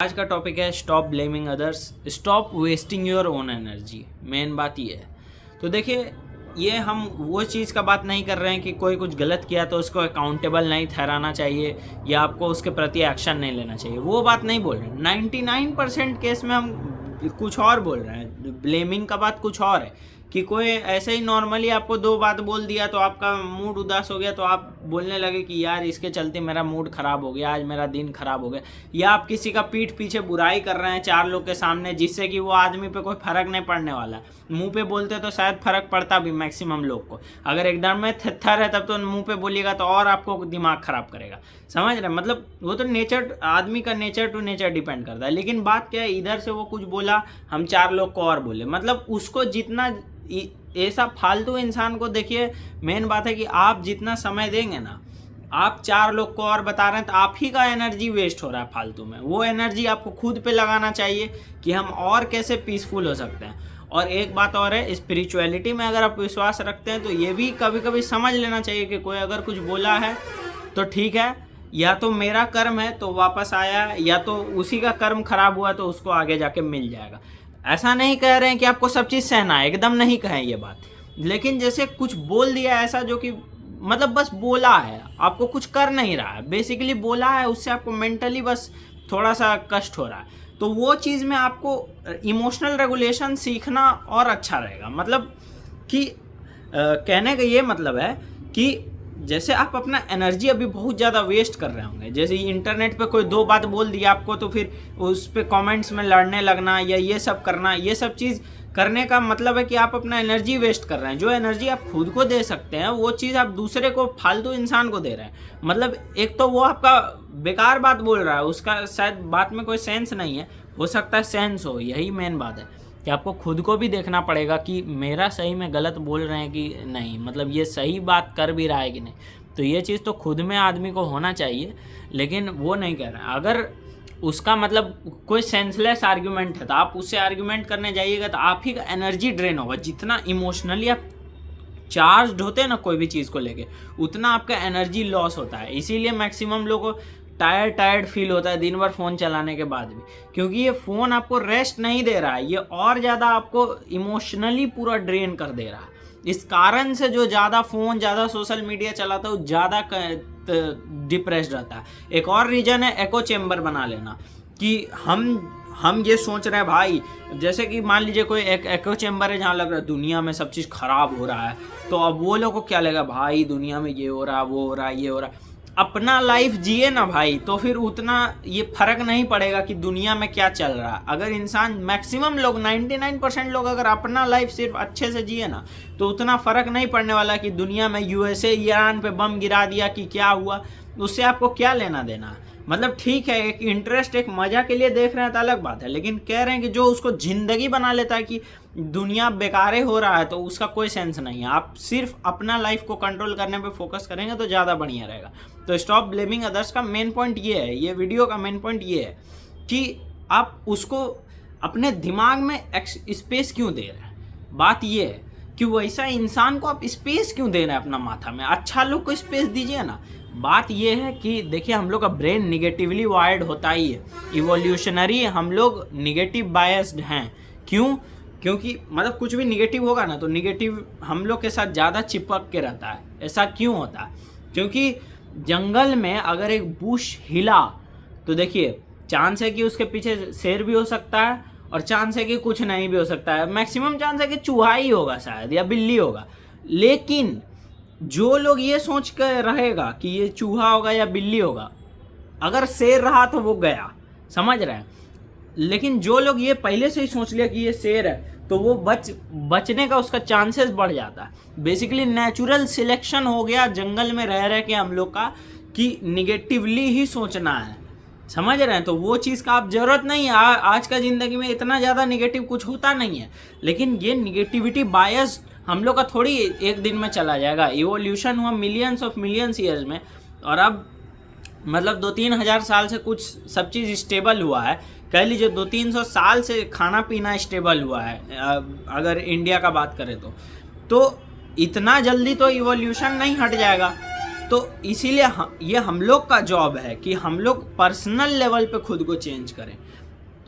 आज का टॉपिक है stop blaming others, stop wasting your own energy. Main बात ये है। तो देखिए, ये हम वो चीज़ का बात नहीं कर रहे हैं कि कोई कुछ गलत किया तो उसको अकाउंटेबल नहीं ठहराना चाहिए या आपको उसके प्रति एक्शन नहीं लेना चाहिए, वो बात नहीं बोल रहे हैं। 99% केस में हम कुछ और बोल रहे हैं। ब्लेमिंग का बात कुछ और है कि कोई ऐसे ही नॉर्मली आपको दो बात बोल दिया तो आपका मूड उदास हो गया, तो आप बोलने लगे कि यार इसके चलते मेरा मूड ख़राब हो गया, आज मेरा दिन ख़राब हो गया। या आप किसी का पीठ पीछे बुराई कर रहे हैं 4 लोग के सामने, जिससे कि वो आदमी पे कोई फ़र्क नहीं पड़ने वाला। मुंह पे बोलते तो शायद फ़र्क पड़ता भी मैक्सिमम लोग को, अगर एकदम में थर है तब तो मुंह पे बोलिएगा तो और आपको दिमाग ख़राब करेगा। समझ रहे हैं? मतलब वो तो नेचर, आदमी का नेचर टू नेचर डिपेंड करता है। लेकिन बात क्या है, इधर से वो कुछ बोला, हम 4 लोग को और बोले, मतलब उसको जितना ऐसा फालतू इंसान को देखिए, मेन बात है कि आप जितना समय देंगे ना, आप 4 लोग को और बता रहे हैं तो आप ही का एनर्जी वेस्ट हो रहा है फालतू में। वो एनर्जी आपको खुद पे लगाना चाहिए कि हम और कैसे पीसफुल हो सकते हैं। और एक बात और है, स्पिरिचुअलिटी में अगर आप विश्वास रखते हैं तो ये भी कभी कभी समझ लेना चाहिए कि कोई अगर कुछ बोला है तो ठीक है, या तो मेरा कर्म है तो वापस आया, या तो उसी का कर्म खराब हुआ तो उसको आगे जाके मिल जाएगा। ऐसा नहीं कह रहे हैं कि आपको सब चीज़ सहना है, एकदम नहीं कहें ये बात। लेकिन जैसे कुछ बोल दिया ऐसा जो कि मतलब बस बोला है, आपको कुछ कर नहीं रहा है, बेसिकली बोला है, उससे आपको मेंटली बस थोड़ा सा कष्ट हो रहा है, तो वो चीज़ में आपको इमोशनल रेगुलेशन सीखना और अच्छा रहेगा। मतलब कि कहने का ये मतलब है कि जैसे आप अपना एनर्जी अभी बहुत ज़्यादा वेस्ट कर रहे होंगे, जैसे इंटरनेट पे कोई 2 बात बोल दिया आपको तो फिर उस पे कमेंट्स में लड़ने लगना या ये सब करना, ये सब चीज़ करने का मतलब है कि आप अपना एनर्जी वेस्ट कर रहे हैं। जो एनर्जी आप खुद को दे सकते हैं वो चीज़ आप दूसरे को, फालतू इंसान को दे रहे हैं। मतलब एक तो वो आपका बेकार बात बोल रहा है, उसका शायद बात में कोई सेंस नहीं है, हो सकता है सेंस हो। यही मेन बात है कि आपको खुद को भी देखना पड़ेगा कि मेरा सही में गलत बोल रहे हैं कि नहीं, मतलब ये सही बात कर भी रहा है कि नहीं। तो ये चीज़ तो खुद में आदमी को होना चाहिए, लेकिन वो नहीं कर रहा है। अगर उसका मतलब कोई सेंसलेस आर्ग्यूमेंट है तो आप उससे आर्ग्यूमेंट करने जाइएगा तो आप ही का एनर्जी ड्रेन होगा। जितना इमोशनली आप चार्ज होते हैं ना कोई भी चीज़ को लेके, उतना आपका एनर्जी लॉस होता है। इसीलिए मैक्सिमम लोगों को टायर्ड फील होता है दिन भर फ़ोन चलाने के बाद भी, क्योंकि ये फ़ोन आपको रेस्ट नहीं दे रहा है, ये और ज़्यादा आपको इमोशनली पूरा ड्रेन कर दे रहा है। इस कारण से जो ज़्यादा फ़ोन, ज़्यादा सोशल मीडिया चलाता है वो ज़्यादा डिप्रेस्ड रहता है। एक और रीज़न है एको चेम्बर बना लेना, कि हम ये सोच रहे हैं भाई, जैसे कि मान लीजिए कोई एक एको चेम्बर है जहाँ लग रहा है दुनिया में सब चीज़ ख़राब हो रहा है, तो अब वो लोग को क्या लगेगा, भाई दुनिया में ये हो रहा है, वो हो रहा है, ये हो रहा है। अपना लाइफ जिए ना भाई, तो फिर उतना ये फर्क नहीं पड़ेगा कि दुनिया में क्या चल रहा है। अगर इंसान, मैक्सिमम लोग, 99% लोग अगर अपना लाइफ सिर्फ अच्छे से जिए ना, तो उतना फ़र्क नहीं पड़ने वाला कि दुनिया में यूएसए ईरान पे बम गिरा दिया कि क्या हुआ, उससे आपको क्या लेना देना। मतलब ठीक है, एक इंटरेस्ट, एक मज़ा के लिए देख रहे हैं तो अलग बात है, लेकिन कह रहे हैं कि जो उसको ज़िंदगी बना लेता है कि दुनिया बेकारे हो रहा है, तो उसका कोई सेंस नहीं है। आप सिर्फ अपना लाइफ को कंट्रोल करने पे फोकस करेंगे तो ज़्यादा बढ़िया रहेगा। तो स्टॉप ब्लेमिंग अदर्स का मेन पॉइंट ये है, ये वीडियो का मेन पॉइंट ये है कि आप उसको अपने दिमाग में स्पेस क्यों दे रहे हैं। बात ये है कि वैसा इंसान को आप स्पेस क्यों दे रहे हैं अपना माथा में, अच्छा लोग को स्पेस दीजिए ना। बात ये है कि देखिए, हम लोग का ब्रेन निगेटिवली वायर्ड होता ही है, इवोल्यूशनरी हम लोग निगेटिव बायस्ड हैं। क्यों? क्योंकि मतलब कुछ भी निगेटिव होगा ना तो निगेटिव हम लोग के साथ ज़्यादा चिपक के रहता है। ऐसा क्यों होता है? क्योंकि जंगल में अगर एक बुश हिला तो देखिए, चांस है कि उसके पीछे शेर भी हो सकता है और चांस है कि कुछ नहीं भी हो सकता है। मैक्सिमम चांस है कि चूहा ही होगा शायद, या बिल्ली होगा। लेकिन जो लोग ये सोच कर रहेगा कि ये चूहा होगा या बिल्ली होगा, अगर शेर रहा तो वो गया, समझ रहे हैं। लेकिन जो लोग ये पहले से ही सोच लिया कि ये शेर है, तो वो बचने का उसका चांसेस बढ़ जाता है। बेसिकली नेचुरल सिलेक्शन हो गया जंगल में रह के हम लोग का, कि निगेटिवली ही सोचना है, समझ रहे हैं। तो वो चीज़ का आप ज़रूरत नहीं है। आज का ज़िंदगी में इतना ज़्यादा निगेटिव कुछ होता नहीं है, लेकिन ये निगेटिविटी बायस हम लोग का थोड़ी एक दिन में चला जाएगा। इवोल्यूशन हुआ मिलियंस ईयर्स में, और अब मतलब 2-3 हज़ार साल से कुछ सब चीज़ स्टेबल हुआ है। कह लीजिए 200-300 साल से खाना पीना स्टेबल हुआ है, अगर इंडिया का बात करें तो इतना जल्दी तो इवोल्यूशन नहीं हट जाएगा। तो इसीलिए ये हम लोग का जॉब है कि हम लोग पर्सनल लेवल पे खुद को चेंज करें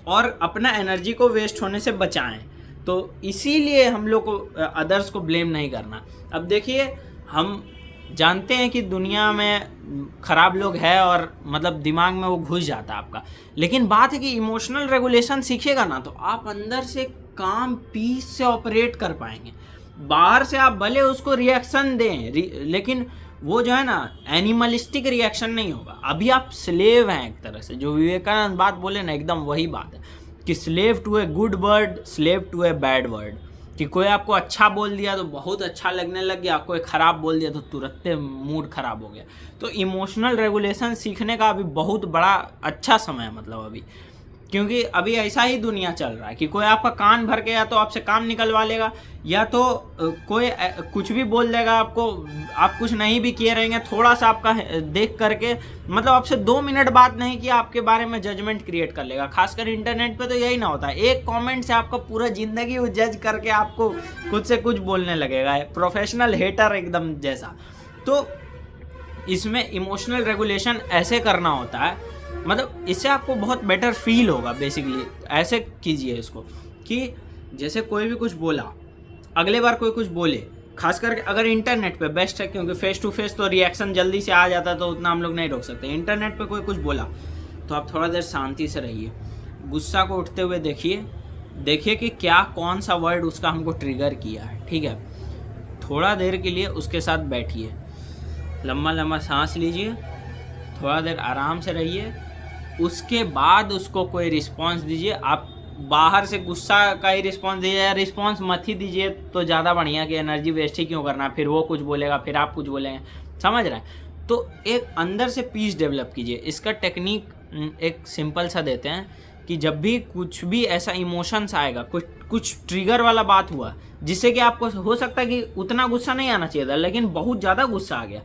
और अपना एनर्जी को वेस्ट होने से बचाएं। तो इसीलिए हम लोग को अदर्स को ब्लेम नहीं करना। अब देखिए, हम जानते हैं कि दुनिया में ख़राब लोग हैं और मतलब दिमाग में वो घुस जाता है आपका, लेकिन बात है कि इमोशनल रेगुलेशन सीखेगा ना तो आप अंदर से काम पीस से ऑपरेट कर पाएंगे। बाहर से आप भले उसको रिएक्शन दें, लेकिन वो जो है ना एनिमलिस्टिक रिएक्शन नहीं होगा। अभी आप स्लेव हैं एक तरह से, जो विवेकानंद बात बोले ना एकदम वही बात है कि slave to a good word, slave to a bad word. कि कोई आपको अच्छा बोल दिया तो बहुत अच्छा लगने लग गया, कोई ख़राब बोल दिया तो तुरंत मूड ख़राब हो गया। तो इमोशनल रेगुलेशन सीखने का अभी बहुत बड़ा अच्छा समय है, मतलब अभी, क्योंकि अभी ऐसा ही दुनिया चल रहा है कि कोई आपका कान भर के या तो आपसे काम निकलवा लेगा, या तो कोई कुछ भी बोल देगा आपको, आप कुछ नहीं भी किए रहेंगे, थोड़ा सा आपका देख करके मतलब आपसे 2 मिनट बात नहीं किया आपके बारे में जजमेंट क्रिएट कर लेगा। खासकर इंटरनेट पे तो यही ना होता है, एक कमेंट से आपका पूरा ज़िंदगी वो जज करके आपको कुछ से कुछ बोलने लगेगा, प्रोफेशनल हेटर एकदम जैसा। तो इसमें इमोशनल रेगुलेशन ऐसे करना होता है, मतलब इससे आपको बहुत बेटर फील होगा। बेसिकली ऐसे कीजिए इसको कि जैसे कोई भी कुछ बोला, अगले बार कोई कुछ बोले, खासकर अगर इंटरनेट पे बेस्ट है, क्योंकि फेस टू फेस तो रिएक्शन जल्दी से आ जाता है तो उतना हम लोग नहीं रोक सकते। इंटरनेट पे कोई कुछ बोला तो आप थोड़ा देर शांति से रहिए, गुस्सा को उठते हुए देखिए कि क्या कौन सा वर्ड उसका हमको ट्रिगर किया है, ठीक है। थोड़ा देर के लिए उसके साथ बैठिए, लम्बा लम्बा सांस लीजिए, थोड़ा देर आराम से रहिए, उसके बाद उसको कोई रिस्पांस दीजिए। आप बाहर से गुस्सा का ही रिस्पांस दीजिए, या रिस्पांस मत ही दीजिए तो ज़्यादा बढ़िया, कि एनर्जी वेस्ट ही क्यों करना, फिर वो कुछ बोलेगा फिर आप कुछ बोलेंगे, समझ रहे हैं। तो एक अंदर से पीस डेवलप कीजिए। इसका टेक्निक एक सिंपल सा देते हैं कि जब भी कुछ भी ऐसा इमोशंस आएगा, कुछ ट्रिगर वाला बात हुआ जिससे कि आपको हो सकता है कि उतना गुस्सा नहीं आना चाहिए था लेकिन बहुत ज़्यादा गुस्सा आ गया,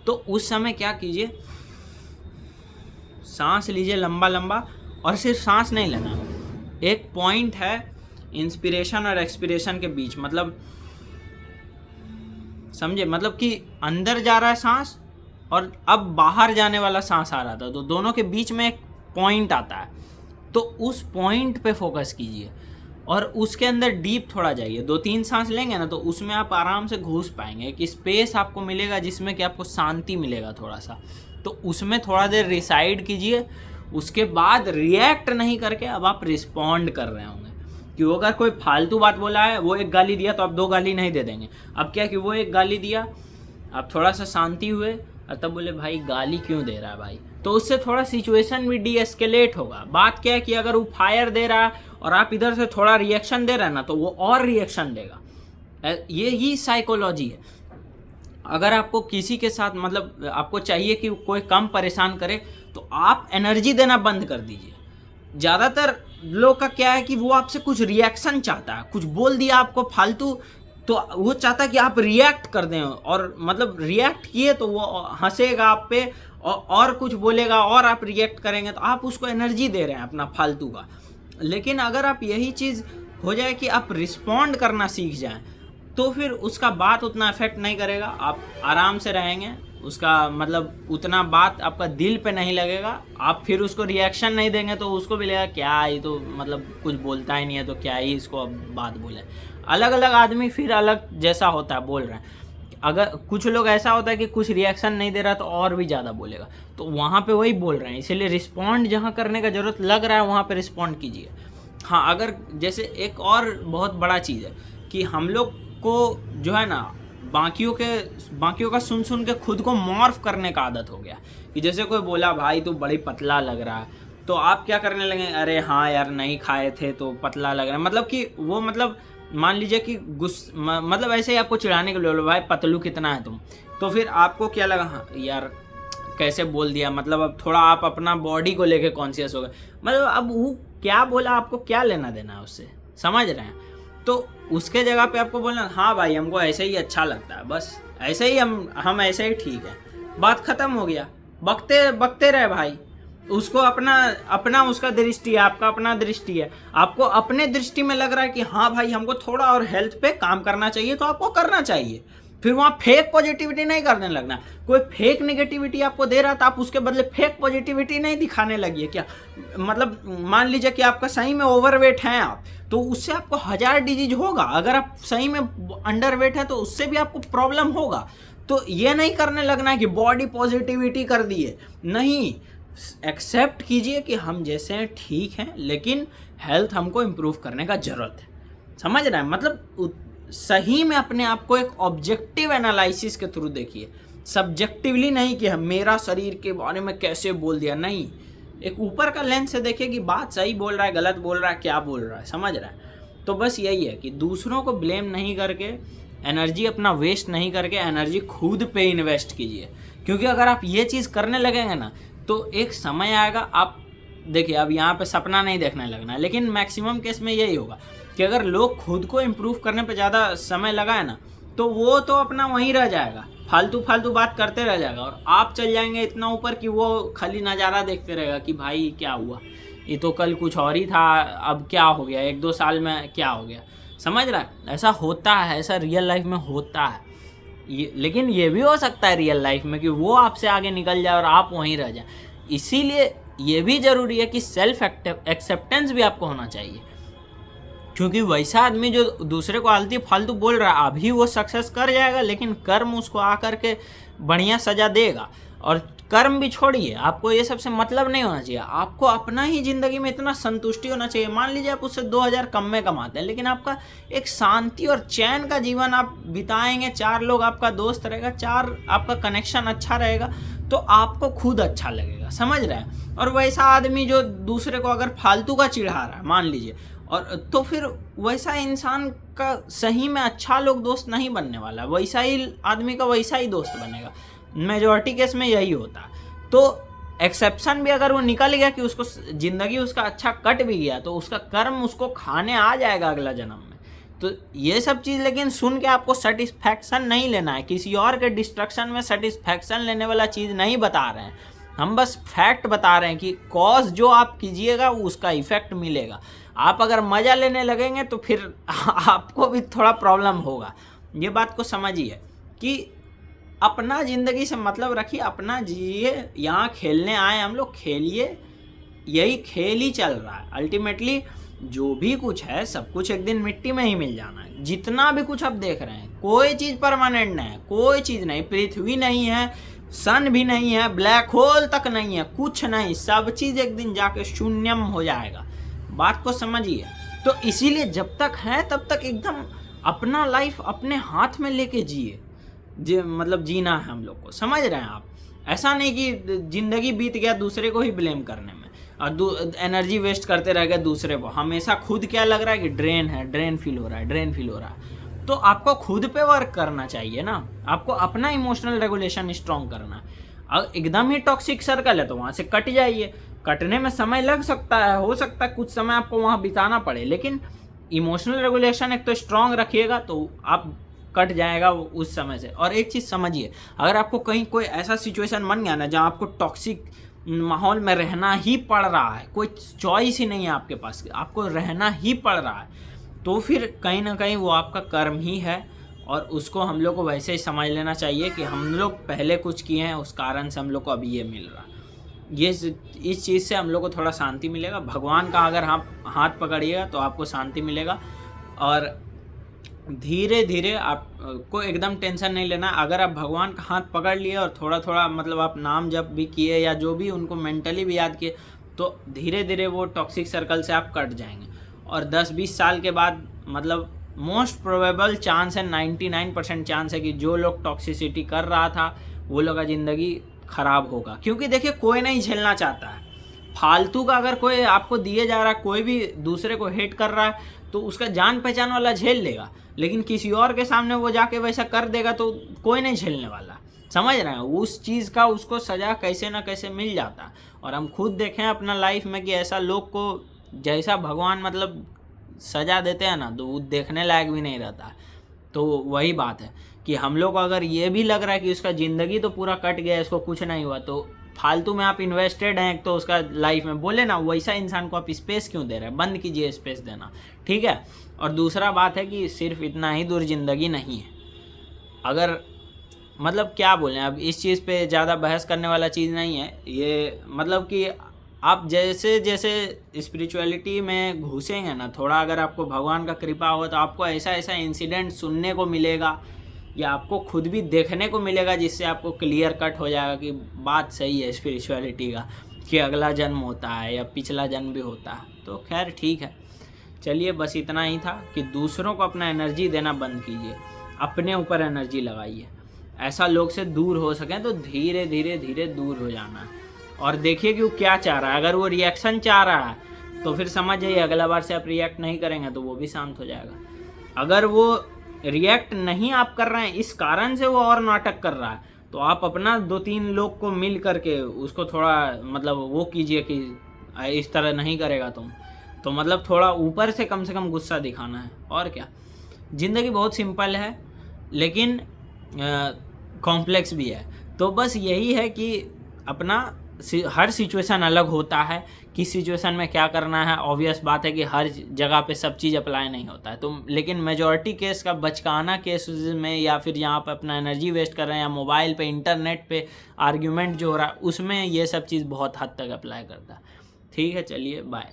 तो उस समय क्या कीजिए, सांस लीजिए लंबा लंबा, और सिर्फ सांस नहीं लेना, एक पॉइंट है इंस्पिरेशन और एक्सपिरेशन के बीच, मतलब समझे, मतलब कि अंदर जा रहा है सांस और अब बाहर जाने वाला सांस आ रहा था, तो दोनों के बीच में एक पॉइंट आता है। तो उस पॉइंट पे फोकस कीजिए और उसके अंदर डीप थोड़ा जाइए। 2-3 सांस लेंगे ना तो उसमें आप आराम से घुस पाएंगे, एक स्पेस आपको मिलेगा जिसमें कि आपको शांति मिलेगा थोड़ा सा। तो उसमें थोड़ा देर रिसाइड कीजिए, उसके बाद रिएक्ट नहीं करके अब आप रिस्पॉन्ड कर रहे होंगे। कि वो अगर कोई फालतू बात बोला है, वो एक गाली दिया तो आप 2 गाली नहीं दे देंगे। अब क्या कि वो एक गाली दिया, आप थोड़ा सा शांति हुए और तब बोले भाई गाली क्यों दे रहा है भाई, तो उससे थोड़ा सिचुएशन भी डीएस्केलेट होगा। बात क्या है कि अगर वो फायर दे रहा है और आप इधर से थोड़ा रिएक्शन दे रहे हैं ना, तो वो और रिएक्शन देगा। ये ही साइकोलॉजी है। अगर आपको किसी के साथ मतलब आपको चाहिए कि कोई कम परेशान करे, तो आप एनर्जी देना बंद कर दीजिए। ज़्यादातर लोग का क्या है कि वो आपसे कुछ रिएक्शन चाहता है, कुछ बोल दिया आपको फालतू, तो वो चाहता है कि आप रिएक्ट कर दें, और मतलब रिएक्ट किए तो वो हंसेगा आप पे और कुछ बोलेगा और आप रिएक्ट करेंगे, तो आप उसको एनर्जी दे रहे हैं अपना फालतू का। लेकिन अगर आप यही चीज़ हो जाए कि आप रिस्पॉन्ड करना सीख जाएं, तो फिर उसका बात उतना इफेक्ट नहीं करेगा, आप आराम से रहेंगे, उसका मतलब उतना बात आपका दिल पे नहीं लगेगा। आप फिर उसको रिएक्शन नहीं देंगे तो उसको भी लगेगा क्या ये तो मतलब कुछ बोलता ही नहीं है, तो क्या ही इसको अब बात बोले। अलग अलग आदमी फिर अलग जैसा होता है, बोल रहे हैं। अगर कुछ लोग ऐसा होता है कि कुछ रिएक्शन नहीं दे रहा तो और भी ज़्यादा बोलेगा, तो वहाँ पे वही बोल रहे हैं। इसीलिए रिस्पॉन्ड जहाँ करने का ज़रूरत लग रहा है वहाँ पे रिस्पॉन्ड कीजिए। हाँ, अगर जैसे एक और बहुत बड़ा चीज़ है कि हम लोग को जो है ना बाकियों का सुन के खुद को मॉर्फ करने का आदत हो गया। कि जैसे कोई बोला भाई तू बड़ी पतला लग रहा है, तो आप क्या करने लगे, अरे हाँ यार नहीं खाए थे तो पतला लग रहा है। मतलब कि वो मतलब मान लीजिए कि मतलब ऐसे ही आपको चिढ़ाने के लिए बोलो भाई पतलू कितना है तुम, तो फिर आपको क्या लगा, हाँ यार कैसे बोल दिया, मतलब अब थोड़ा आप अपना बॉडी को लेके कॉन्शियस हो गए। मतलब अब वो क्या बोला आपको क्या लेना देना है उससे, समझ रहे हैं। तो उसके जगह पे आपको बोलना हाँ भाई हमको ऐसे ही अच्छा लगता है, बस ऐसे ही हम ऐसे ही ठीक है, बात ख़त्म हो गया। बकते रहे भाई, उसको अपना उसका दृष्टि है, आपका अपना दृष्टि है। आपको अपने दृष्टि में लग रहा है कि हाँ भाई हमको थोड़ा और हेल्थ पे काम करना चाहिए, तो आपको करना चाहिए। फिर वहाँ फेक पॉजिटिविटी नहीं करने लगना। कोई फेक नेगेटिविटी आपको दे रहा था, आप उसके बदले फेक पॉजिटिविटी नहीं दिखाने लगी है क्या? मतलब मान लीजिए कि आपका सही में ओवरवेट है आप, तो उससे आपको 1000 डिजीज होगा। अगर आप सही में अंडरवेट है तो उससे भी आपको प्रॉब्लम होगा। तो ये नहीं करने लगना है कि बॉडी पॉजिटिविटी कर दिए, नहीं, एक्सेप्ट कीजिए कि हम जैसे हैं ठीक हैं, लेकिन हेल्थ हमको इम्प्रूव करने का ज़रूरत है। समझ रहे हैं? मतलब सही में अपने आप को एक ऑब्जेक्टिव एनालिसिस के थ्रू देखिए, सब्जेक्टिवली नहीं कि हम मेरा शरीर के बारे में कैसे बोल दिया, नहीं, एक ऊपर का लेंस से देखिए कि बात सही बोल रहा है, गलत बोल रहा है, क्या बोल रहा है, समझ रहा है? तो बस यही है कि दूसरों को ब्लेम नहीं करके, एनर्जी अपना वेस्ट नहीं करके, एनर्जी खुद पे इन्वेस्ट कीजिए। क्योंकि अगर आप ये चीज़ करने लगेंगे ना, तो एक समय आएगा, आप देखिए अब यहाँ पे सपना नहीं देखने लगना है, लेकिन मैक्सिमम केस में यही होगा कि अगर लोग खुद को इम्प्रूव करने पे ज़्यादा समय लगाए ना, तो वो तो अपना वहीं रह जाएगा, फालतू बात करते रह जाएगा, और आप चल जाएंगे इतना ऊपर कि वो खाली नज़ारा देखते रहेगा कि भाई क्या हुआ, ये तो कल कुछ और ही था, अब क्या हो गया, 1-2 साल में क्या हो गया। समझ रहा है? ऐसा होता है, ऐसा रियल लाइफ में होता है। लेकिन ये भी हो सकता है रियल लाइफ में कि वो आपसे आगे निकल जाए और आप वहीं रह जाए। इसीलिए ये भी ज़रूरी है कि सेल्फ एक्सेप्टेंस भी आपको होना चाहिए। क्योंकि वैसा आदमी जो दूसरे को आलतू फालतू बोल रहा है, अभी वो सक्सेस कर जाएगा, लेकिन कर्म उसको आकर के बढ़िया सजा देगा। और कर्म भी छोड़िए, आपको ये सबसे मतलब नहीं होना चाहिए। आपको अपना ही ज़िंदगी में इतना संतुष्टि होना चाहिए। मान लीजिए आप उससे 2000 कम में कमाते हैं, लेकिन आपका एक शांति और चैन का जीवन आप बिताएंगे, 4 लोग आपका दोस्त रहेगा, 4 आपका कनेक्शन अच्छा रहेगा, तो आपको खुद अच्छा लगेगा। समझ रहे हैं? और वैसा आदमी जो दूसरे को अगर फालतू का चिढ़ा रहा है, मान लीजिए, और तो फिर वैसा इंसान का सही में अच्छा लोग दोस्त नहीं बनने वाला, वैसा ही आदमी का वैसा ही दोस्त बनेगा। मेजॉरिटी केस में यही होता है। तो एक्सेप्शन भी अगर वो निकल गया कि उसको ज़िंदगी उसका अच्छा कट भी गया, तो उसका कर्म उसको खाने आ जाएगा अगला जन्म में। तो ये सब चीज़ लेकिन सुन के आपको सेटिस्फैक्शन नहीं लेना है, किसी और के डिस्ट्रक्शन में सेटिस्फैक्शन लेने वाला चीज़ नहीं बता रहे हैं। हम बस फैक्ट बता रहे हैं कि कॉज जो आप कीजिएगा उसका इफेक्ट मिलेगा। आप अगर मज़ा लेने लगेंगे तो फिर आपको भी थोड़ा प्रॉब्लम होगा। ये बात को समझिए कि अपना ज़िंदगी से मतलब रखिए, अपना जिए। यहाँ खेलने आए हम लोग, खेलिए, यही खेल ही चल रहा है। अल्टीमेटली जो भी कुछ है, सब कुछ एक दिन मिट्टी में ही मिल जाना है। जितना भी कुछ आप देख रहे हैं, कोई चीज़ परमानेंट नहीं है, कोई चीज़ नहीं, पृथ्वी नहीं है, सन भी नहीं है, ब्लैक होल तक नहीं है, कुछ नहीं, सब चीज़ एक दिन जाके शून्यम हो जाएगा। बात को समझिए। तो इसीलिए जब तक है तब तक एकदम अपना लाइफ अपने हाथ में लेके जिए। मतलब जीना है हम लोग को, समझ रहे हैं आप? ऐसा नहीं कि ज़िंदगी बीत गया दूसरे को ही ब्लेम करने में और एनर्जी वेस्ट करते रह गए दूसरे को। हमेशा खुद क्या लग रहा है कि ड्रेन है, ड्रेन फील हो रहा है, ड्रेन फील हो रहा है। तो आपको खुद पे वर्क करना चाहिए ना, आपको अपना इमोशनल रेगुलेशन स्ट्रॉन्ग करना है। अब एकदम ही टॉक्सिक सर्कल है तो वहाँ से कट जाइए। कटने में समय लग सकता है, हो सकता है कुछ समय आपको वहाँ बिताना पड़े, लेकिन इमोशनल रेगुलेशन एक तो स्ट्रॉन्ग रखिएगा तो आप कट जाएगा उस समय से। और एक चीज़ समझिए, अगर आपको कहीं कोई ऐसा सिचुएशन बन गया ना जहाँ आपको टॉक्सिक माहौल में रहना ही पड़ रहा है, कोई चॉइस ही नहीं है आपके पास, आपको रहना ही पड़ रहा है, तो फिर कहीं ना कहीं वो आपका कर्म ही है। और उसको हम लोग को वैसे ही समझ लेना चाहिए कि हम लोग पहले कुछ किए हैं, उस कारण से हम लोग को अभी ये मिल रहा है। इस चीज़ से हम लोग को थोड़ा शांति मिलेगा। भगवान का अगर आप हाथ पकड़िएगा तो आपको शांति मिलेगा। और धीरे धीरे आपको एकदम टेंशन नहीं लेना। अगर आप भगवान का हाथ पकड़ लिए और थोड़ा थोड़ा मतलब आप नाम जप भी किए या जो भी उनको मेंटली भी याद किए, तो धीरे धीरे वो टॉक्सिक सर्कल से आप कट जाएंगे। और 10-20 साल के बाद मतलब मोस्ट प्रोबेबल चांस है, 99% चांस है कि जो लोग टॉक्सिसिटी कर रहा था वो लोग का ज़िंदगी ख़राब होगा। क्योंकि देखिए कोई नहीं झेलना चाहता है फालतू का। अगर कोई आपको दिए जा रहा है, कोई भी दूसरे को हेट कर रहा है, तो उसका जान पहचान वाला झेल लेगा, लेकिन किसी और के सामने वो जाके वैसा कर देगा तो कोई नहीं झेलने वाला। समझ रहे हैं? उस चीज़ का उसको सज़ा कैसे ना कैसे मिल जाता है। और हम खुद देखें अपना लाइफ में कि ऐसा लोग को जैसा भगवान मतलब सज़ा देते हैं ना, तो वो देखने लायक भी नहीं रहता। तो वही बात है कि हम लोग को अगर ये भी लग रहा है कि उसका ज़िंदगी तो पूरा कट गया, इसको कुछ नहीं हुआ, तो फालतू में आप इन्वेस्टेड हैं तो उसका लाइफ में बोले ना, वैसा इंसान को आप स्पेस क्यों दे रहे हैं? बंद कीजिए स्पेस देना, ठीक है? और दूसरा बात है कि सिर्फ इतना ही दूर ज़िंदगी नहीं है, अगर मतलब क्या बोलें, अब इस चीज़ पे ज़्यादा बहस करने वाला चीज़ नहीं है ये। मतलब कि आप जैसे जैसे स्पिरिचुअलिटी में घुसेंगे ना थोड़ा, अगर आपको भगवान का कृपा हो तो आपको ऐसा ऐसा इंसिडेंट सुनने को मिलेगा या आपको खुद भी देखने को मिलेगा, जिससे आपको क्लियर कट हो जाएगा कि बात सही है स्पिरिचुअलिटी का, कि अगला जन्म होता है या पिछला जन्म भी होता है। तो खैर ठीक है, चलिए बस इतना ही था कि दूसरों को अपना एनर्जी देना बंद कीजिए, अपने ऊपर एनर्जी लगाइए। ऐसा लोग से दूर हो सकें तो धीरे धीरे धीरे दूर हो जाना है, और देखिए कि वो क्या चाह रहा है। अगर वो रिएक्शन चाह रहा है तो फिर समझ जाइए अगला बार से आप रिएक्ट नहीं करेंगे तो वो भी शांत हो जाएगा। अगर वो रिएक्ट नहीं आप कर रहे हैं इस कारण से वो और नाटक कर रहा है, तो आप अपना 2-3 लोग को मिल करके उसको थोड़ा मतलब वो कीजिए कि इस तरह नहीं करेगा तुम, तो मतलब थोड़ा ऊपर से कम गुस्सा दिखाना है। और क्या, ज़िंदगी बहुत सिंपल है लेकिन कॉम्प्लेक्स भी है। तो बस यही है कि अपना हर सिचुएशन अलग होता है, किस सिचुएशन में क्या करना है। ऑब्वियस बात है कि हर जगह पे सब चीज़ अप्लाई नहीं होता है, तो लेकिन मेजॉरिटी केस का बचकाना केस में या फिर यहाँ पे अपना एनर्जी वेस्ट कर रहे हैं या मोबाइल पे इंटरनेट पे आर्ग्यूमेंट जो हो रहा है उसमें ये सब चीज़ बहुत हद तक अप्लाई करता है। ठीक है, चलिए बाय।